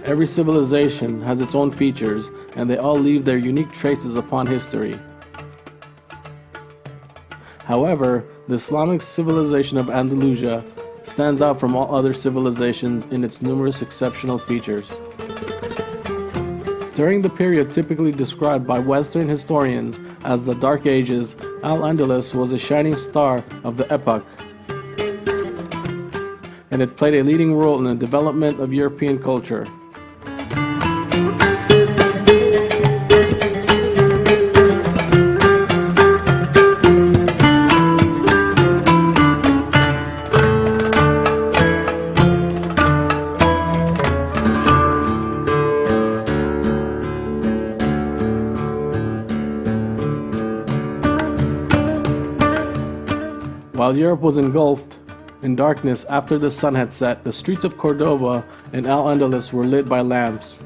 Every civilization has its own features, and they all leave their unique traces upon history. However, the Islamic civilization of Andalusia stands out from all other civilizations in its numerous exceptional features. During the period typically described by Western historians as the Dark Ages, Al-Andalus was a shining star of the epoch, and it played a leading role in the development of European culture. While Europe was engulfed in darkness after the sun had set, the streets of Cordoba and Al-Andalus were lit by lamps.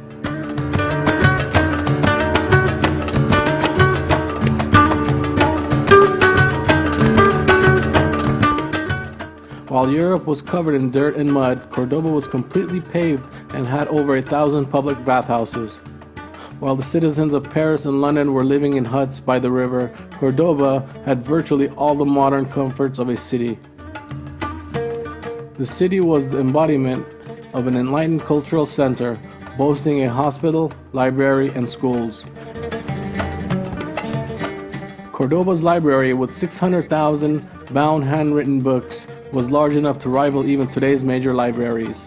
While Europe was covered in dirt and mud, Cordoba was completely paved and had over 1,000 public bathhouses. While the citizens of Paris and London were living in huts by the river, Cordoba had virtually all the modern comforts of a city. The city was the embodiment of an enlightened cultural center, boasting a hospital, library, and schools. Cordoba's library, with 600,000 bound handwritten books, was large enough to rival even today's major libraries.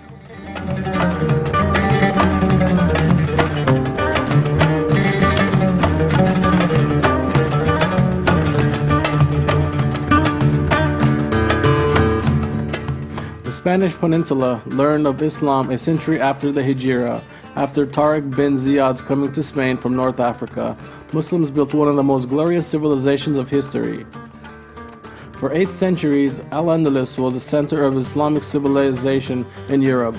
The Spanish Peninsula learned of Islam a century after the Hijra. After Tariq bin Ziyad's coming to Spain from North Africa, Muslims built one of the most glorious civilizations of history. For 8 centuries, Al-Andalus was the center of Islamic civilization in Europe.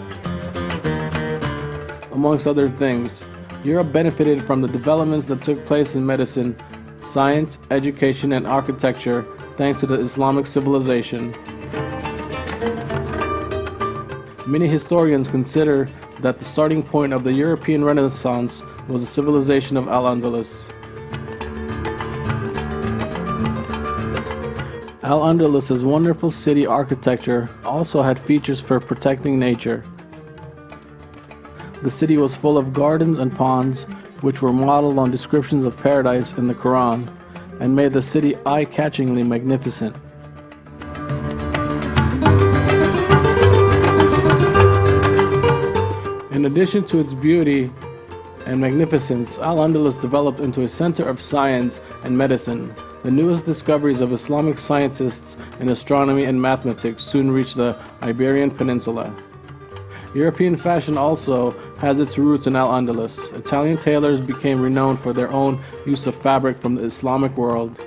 Amongst other things, Europe benefited from the developments that took place in medicine, science, education, and architecture thanks to the Islamic civilization. Many historians consider that the starting point of the European Renaissance was the civilization of Al-Andalus. Al-Andalus's wonderful city architecture also had features for protecting nature. The city was full of gardens and ponds, which were modeled on descriptions of paradise in the Quran, and made the city eye-catchingly magnificent. In addition to its beauty and magnificence, Al-Andalus developed into a center of science and medicine. The newest discoveries of Islamic scientists in astronomy and mathematics soon reached the Iberian Peninsula. European fashion also has its roots in Al-Andalus. Italian tailors became renowned for their own use of fabric from the Islamic world.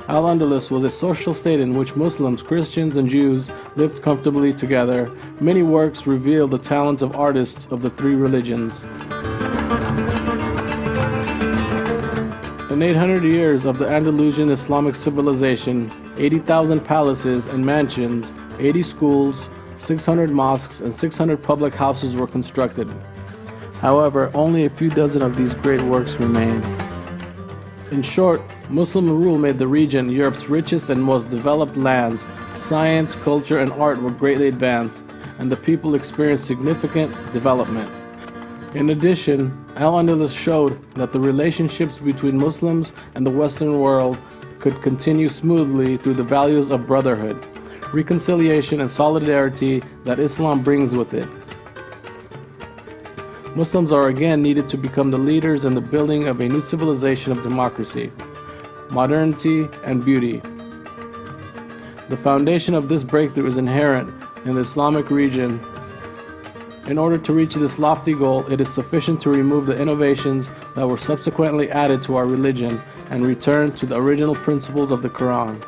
Al-Andalus was a social state in which Muslims, Christians, and Jews lived comfortably together. Many works reveal the talents of artists of the 3 religions. In 800 years of the Andalusian Islamic civilization, 80,000 palaces and mansions, 80 schools, 600 mosques, and 600 public houses were constructed. However, only a few dozen of these great works remain. In short, Muslim rule made the region Europe's richest and most developed lands. Science, culture, and art were greatly advanced, and the people experienced significant development. In addition, Al-Andalus showed that the relationships between Muslims and the Western world could continue smoothly through the values of brotherhood, reconciliation, and solidarity that Islam brings with it. Muslims are again needed to become the leaders in the building of a new civilization of democracy, modernity, and beauty. The foundation of this breakthrough is inherent in the Islamic region. In order to reach this lofty goal, it is sufficient to remove the innovations that were subsequently added to our religion and return to the original principles of the Quran.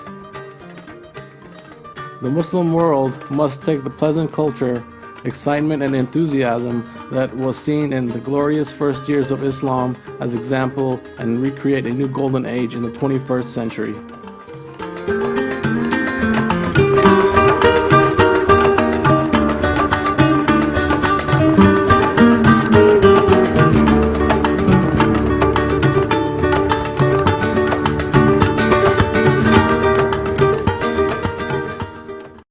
The Muslim world must take the pleasant culture, excitement, and enthusiasm that was seen in the glorious first years of Islam as example and recreate a new golden age in the 21st century.